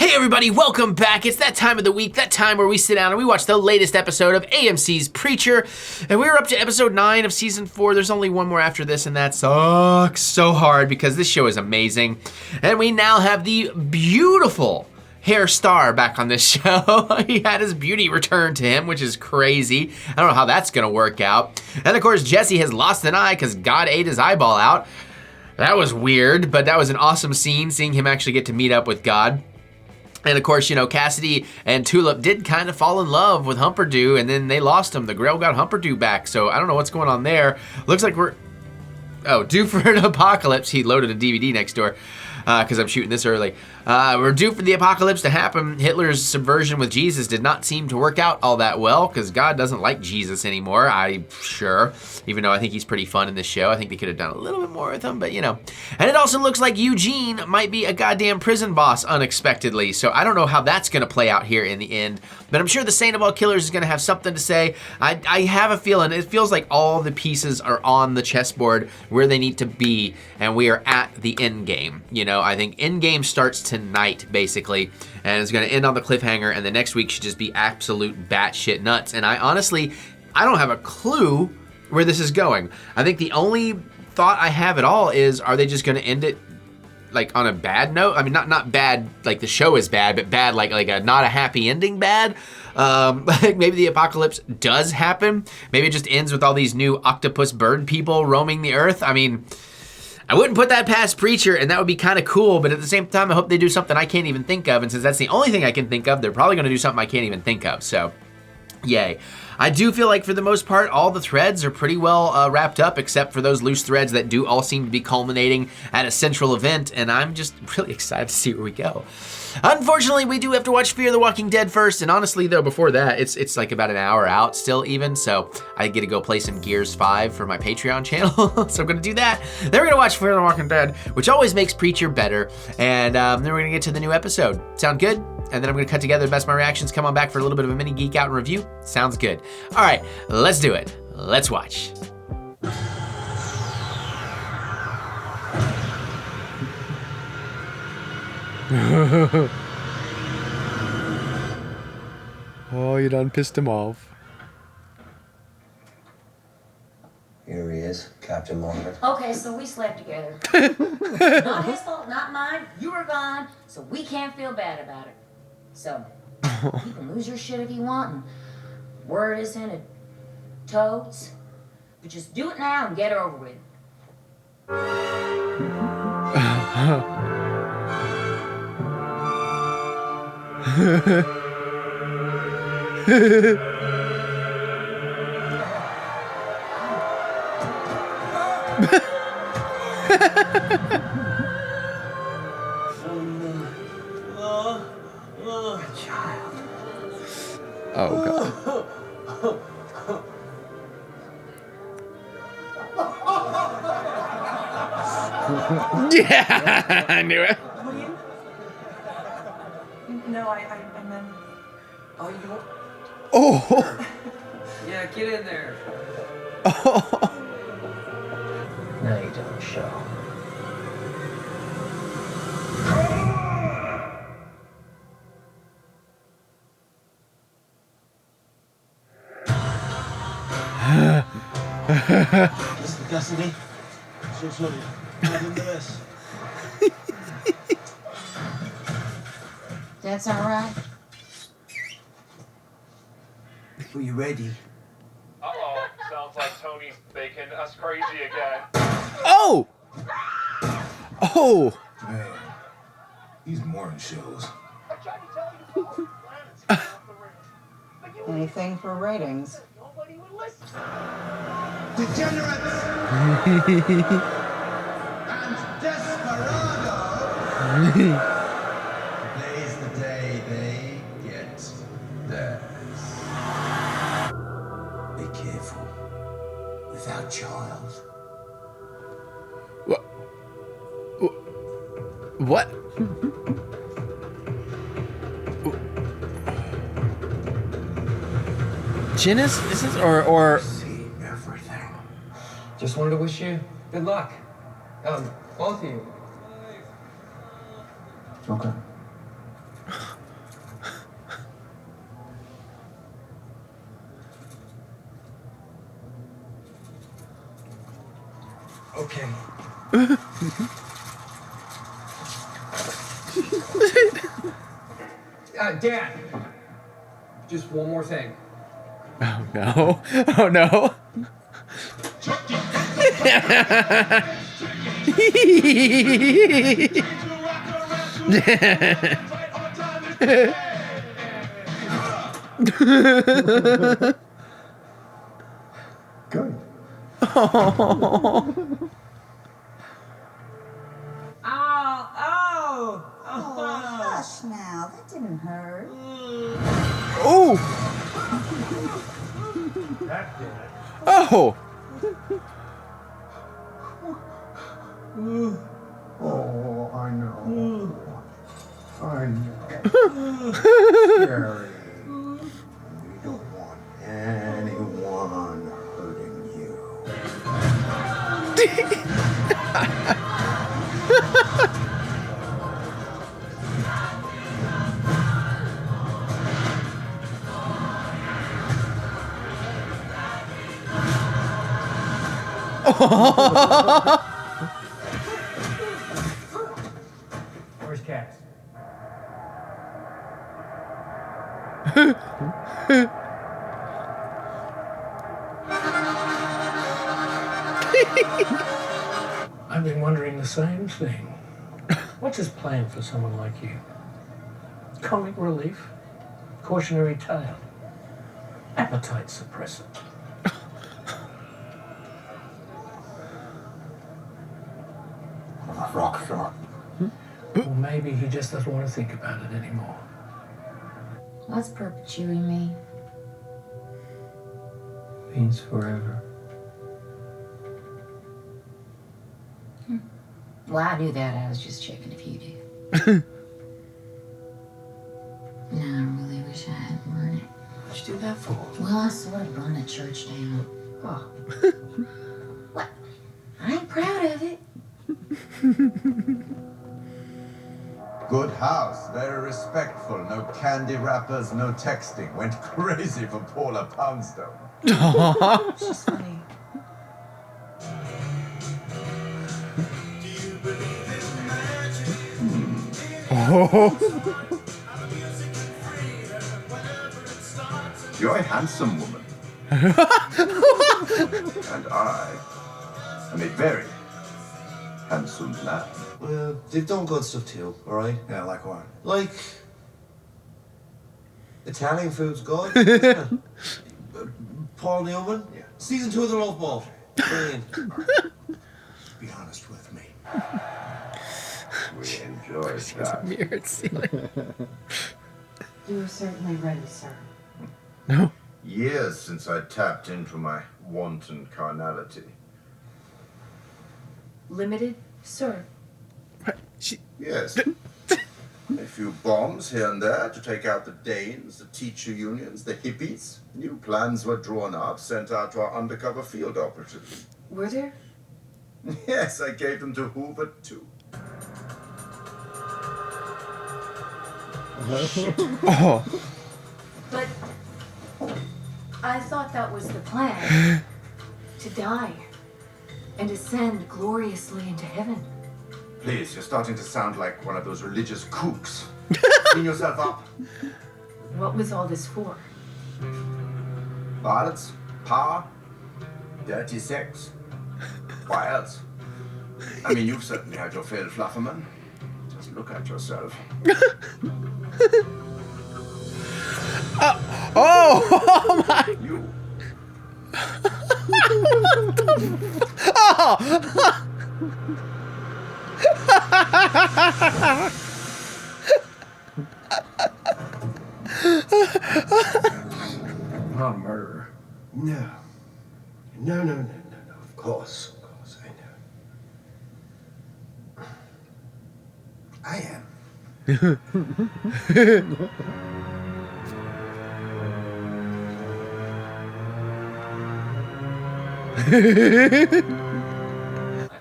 Hey everybody, welcome back. It's that time of the week, that time where we sit down and we watch the latest episode of AMC's Preacher. And we're up to episode 9 of season 4. There's only one more after this, and that sucks so hard because this show is amazing. And we now have the beautiful hair star back on this show. He had his beauty returned to him, which is crazy. I don't know how that's gonna work out. And of course, Jesse has lost an eye because God ate his eyeball out. That was weird, but that was an awesome scene, seeing him actually get to meet up with God. And of course, you know, Cassidy and Tulip did kind of fall in love with Humperdew, and then they lost him. The Grail got Humperdew back, so I don't know what's going on there. Looks like we're, due for an apocalypse. He loaded a DVD next door, because I'm shooting this early. We're due for the apocalypse to happen. Hitler's subversion with Jesus did not seem to work out all that well, because God doesn't like Jesus anymore, even though I think he's pretty fun in this show. I think they could have done a little bit more with him, but you know. And it also looks like Eugene might be a goddamn prison boss unexpectedly, so I don't know how that's gonna play out here in the end, but I'm sure the Sandoval Killers is gonna have something to say. I have a feeling, it feels like all the pieces are on the chessboard where they need to be, and we are at the end game. You know, I think end game starts tonight, basically, and it's gonna end on the cliffhanger, and the next week should just be absolute batshit nuts. And I honestly don't have a clue where this is going. I think the only thought I have at all is, are they just gonna end it like on a bad note? I mean, not bad like the show is bad, but bad like a not a happy ending bad. Like maybe the apocalypse does happen. Maybe it just ends with all these new octopus bird people roaming the earth. I mean, I wouldn't put that past Preacher, and that would be kind of cool, but at the same time, I hope they do something I can't even think of, and since that's the only thing I can think of, they're probably gonna do something I can't even think of, so yay. I do feel like for the most part, all the threads are pretty well wrapped up, except for those loose threads that do all seem to be culminating at a central event, and I'm just really excited to see where we go. Unfortunately, we do have to watch Fear the Walking Dead first, and honestly though, before that, it's like about an hour out still even, so I get to go play some Gears 5 for my Patreon channel, so I'm gonna do that. Then we're gonna watch Fear the Walking Dead, which always makes Preacher better, and then we're gonna get to the new episode. Sound good? And then I'm gonna cut together the best of my reactions, come on back for a little bit of a mini geek out and review. Sounds good. All right, let's do it. Let's watch. Oh, you done pissed him off. Here he is, Captain Morgan. Okay, so we slept together. Not his fault, not mine. You were gone, so we can't feel bad about it. So, you can lose your shit if you want, and word isn't it toads. But just do it now and get it over with. Oh, God. Yeah, I knew it. William? No, I meant... Oh, you... Oh. Yeah, get in there. Oh. Now you don't show. Mr. Cassidy, so sorry. I didn't know this. That's all right. Were you ready? Uh-oh, sounds like Tony's making us crazy again. Oh. Oh. Man, these morning shows. I tried to tell you to follow planets off the ring. But you Anything for ratings. nobody would listen. Degenerates and desperados. Today's the day they get theirs. Be careful with our child. What? Janice? Is this or See everything. Just wanted to wish you good luck. Both of you. Okay. Okay. Dad, just one more thing. Oh no. Oh no. Good. Oh, hush now. That didn't hurt. Oh. That did it. Oh. Oh, I know. I know. Jerry, we don't want anyone hurting you. Where's Cass? I've been wondering the same thing. What's his plan for someone like you? Comic relief? Cautionary tale? Appetite suppressant? Rock star. Or maybe he just doesn't want to think about it anymore. What's perpetuating me? Means forever. Well, I knew that. I was just checking if you did. No, I really wish I hadn't burned it. What'd you do that for? Well, I sort of burned a church down. Oh, What? I ain't proud of it. Good house, very respectful. No candy wrappers, no texting. Went crazy for Paula Poundstone. She's funny. You're a handsome woman. And I am a very handsome man. Well, they've done good stuff too, alright? Yeah, like what? Like, Italian food's good. isn't it? Paul Newman? Yeah. Season 2 of The Love Boat. Brilliant. Be honest with me. We enjoy that. Mirrored ceiling. You were certainly ready, sir. No. Years since I tapped into my wanton carnality. Limited, sir. Yes. A few bombs here and there to take out the Danes, the teacher unions, the hippies. New plans were drawn up, sent out to our undercover field operatives. Were there? Yes, I gave them to Hoover too. Oh. But I thought that was the plan. To die and ascend gloriously into heaven. Please, you're starting to sound like one of those religious kooks. Clean yourself up. What was all this for? Violence, power, dirty sex. Why else? I mean, you've certainly had your fill, Flufferman. Just look at yourself. Oh my. You. Oh. I'm not a murderer. No. No. Of course, I know. I am.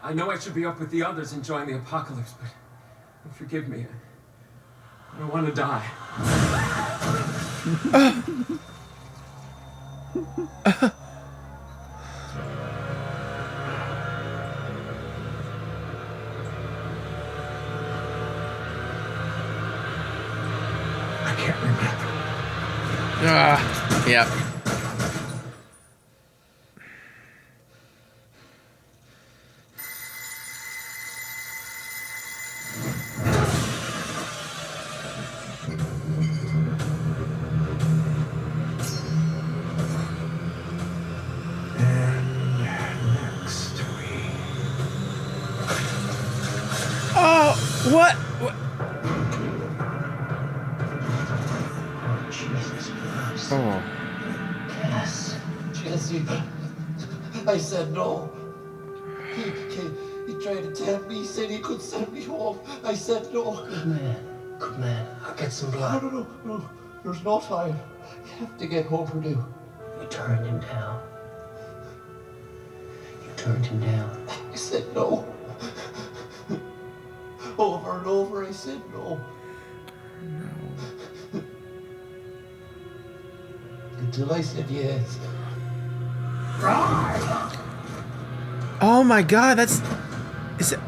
I know I should be up with the others enjoying the apocalypse, but forgive me. I don't want to die. can't remember. Yep. What? Oh, Jesus Christ. Oh. Yes. Jesse, I said no. He tried to tempt me. He said he could send me home. I said no. Good man. Good man. I'll get some blood. No. There's no time. You have to get home, Purdue. You turned him down. You turned him down. I said no. Over and over, I said no. Until I said yes. Oh my God, that's... Is it...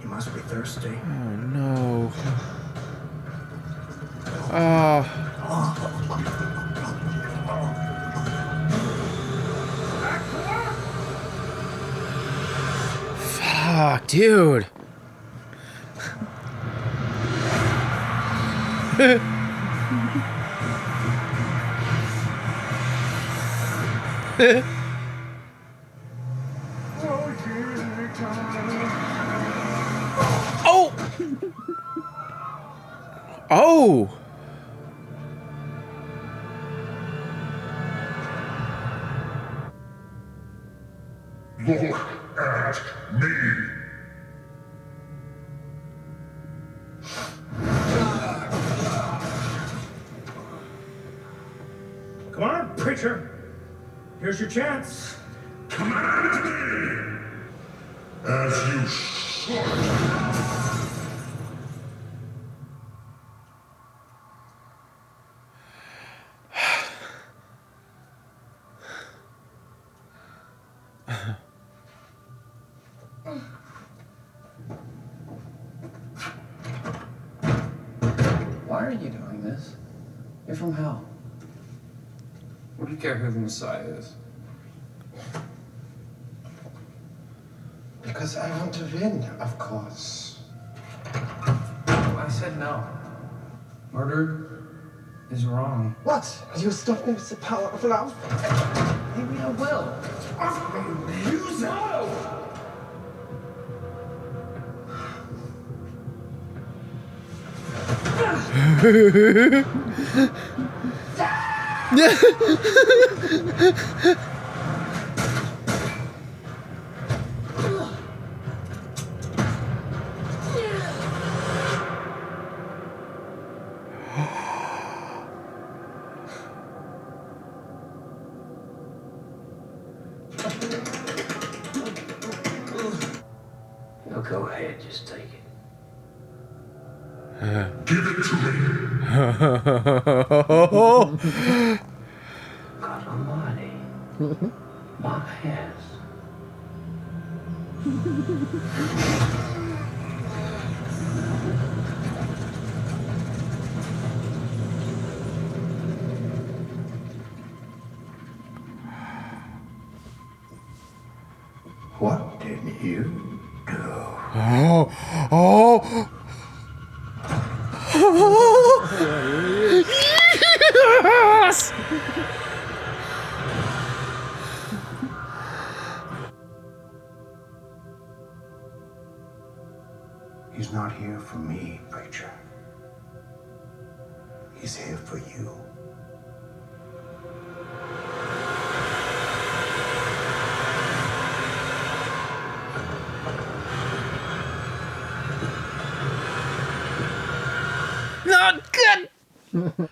You must be thirsty. Oh no. Oh. Fuck, dude. Oh! Oh! Look at me. Come on, preacher. Here's your chance. Command me, as you should. Why are you doing this? You're from hell. What do you care who the Messiah is? Because I want to win, of course. I said no. Murder is wrong. What? You stop me with the power of love? Maybe I will. Use it. No, go ahead, just take it. Give it to me. God almighty. My ass. What did you do? Oh! Oh! Yes! He's not here for me, preacher. He's here for you. Not good!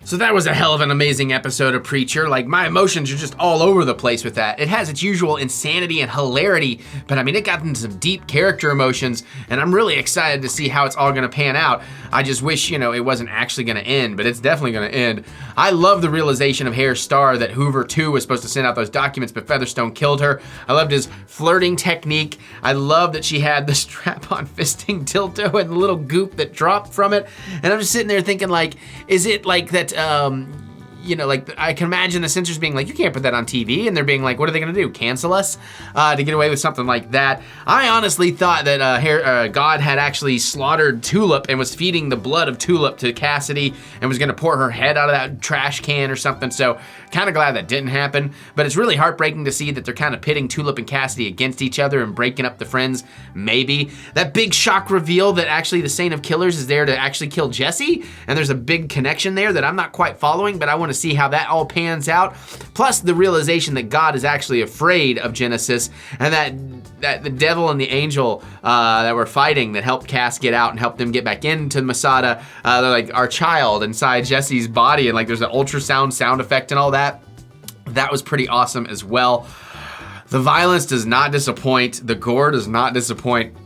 So that was a hell of an amazing episode of Preacher. Like, my emotions are just all over the place with that. It has its usual insanity and hilarity, but I mean, it got into some deep character emotions, and I'm really excited to see how it's all gonna pan out. I just wish, you know, it wasn't actually gonna end, but it's definitely gonna end. I love the realization of Hare's Star that Hoover too was supposed to send out those documents, but Featherstone killed her. I loved his flirting technique. I love that she had the strap-on fisting dildo and the little goop that dropped from it. And I'm just sitting there thinking, like, is it like that, you know, like, I can imagine the censors being like, you can't put that on TV, and they're being like, what are they gonna do, cancel us to get away with something like that? I honestly thought that God had actually slaughtered Tulip and was feeding the blood of Tulip to Cassidy and was gonna pour her head out of that trash can or something, so kind of glad that didn't happen, but it's really heartbreaking to see that they're kind of pitting Tulip and Cassidy against each other and breaking up the friends, maybe. That big shock reveal that actually the Saint of Killers is there to actually kill Jesse, and there's a big connection there that I'm not quite following, but I want to see how that all pans out. Plus the realization that God is actually afraid of Genesis, and that the devil and the angel that were fighting that helped Cass get out and helped them get back into Masada, they're like our child inside Jesse's body, and like there's an ultrasound sound effect and all that. That was pretty awesome as well. The violence does not disappoint. The gore does not disappoint.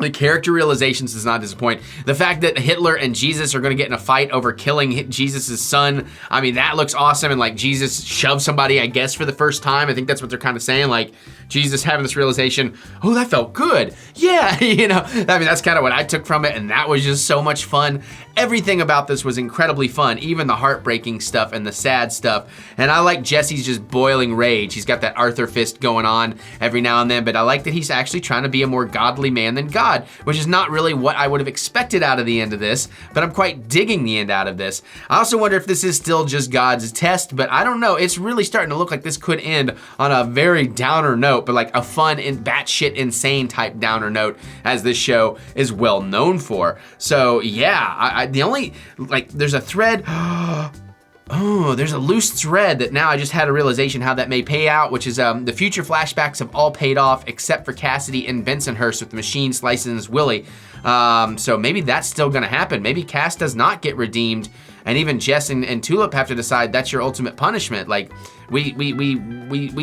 The character realizations does not disappoint. The fact that Hitler and Jesus are gonna get in a fight over killing Jesus' son, I mean, that looks awesome, and like Jesus shoved somebody, I guess, for the first time. I think that's what they're kind of saying, like Jesus having this realization, oh, that felt good. Yeah, you know, I mean, that's kind of what I took from it, and that was just so much fun. Everything about this was incredibly fun, even the heartbreaking stuff and the sad stuff. And I like Jesse's just boiling rage. He's got that Arthur fist going on every now and then, but I like that he's actually trying to be a more godly man than God, which is not really what I would have expected out of the end of this, but I'm quite digging the end out of this. I also wonder if this is still just God's test, but I don't know. It's really starting to look like this could end on a very downer note, but like a fun and batshit insane type downer note, as this show is well known for. So yeah, the only, like, there's a thread, oh, there's a loose thread that now I just had a realization how that may pay out, which is the future flashbacks have all paid off except for Cassidy and Bensonhurst with the machine slicing his willy. So maybe that's still gonna happen. Maybe Cass does not get redeemed, and even Jess and Tulip have to decide that's your ultimate punishment. Like, we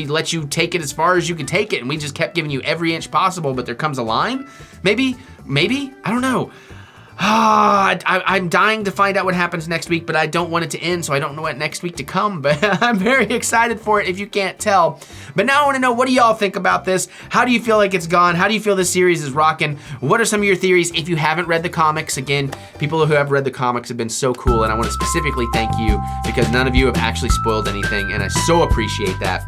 let you take it as far as you can take it, and we just kept giving you every inch possible, but there comes a line? Maybe, I don't know. I'm dying to find out what happens next week, but I don't want it to end, so I don't know what next week to come, but I'm very excited for it if you can't tell. But now I wanna know, what do y'all think about this? How do you feel like it's gone? How do you feel this series is rocking? What are some of your theories? If you haven't read the comics, again, people who have read the comics have been so cool, and I wanna specifically thank you because none of you have actually spoiled anything, and I so appreciate that.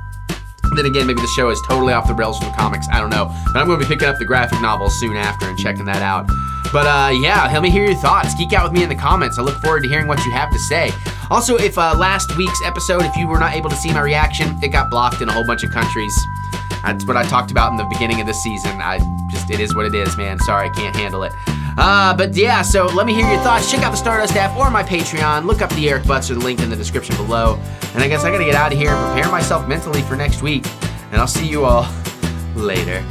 Then again, maybe the show is totally off the rails from the comics, I don't know. But I'm gonna be picking up the graphic novel soon after and checking that out. But yeah, let me hear your thoughts. Geek out with me in the comments. I look forward to hearing what you have to say. Also, if last week's episode, if you were not able to see my reaction, it got blocked in a whole bunch of countries. That's what I talked about in the beginning of this season. It is what it is, man. Sorry, I can't handle it. But yeah, so let me hear your thoughts. Check out the Stardust app or my Patreon. Look up the Eric Butts or the link in the description below. And I guess I gotta get out of here and prepare myself mentally for next week. And I'll see you all later.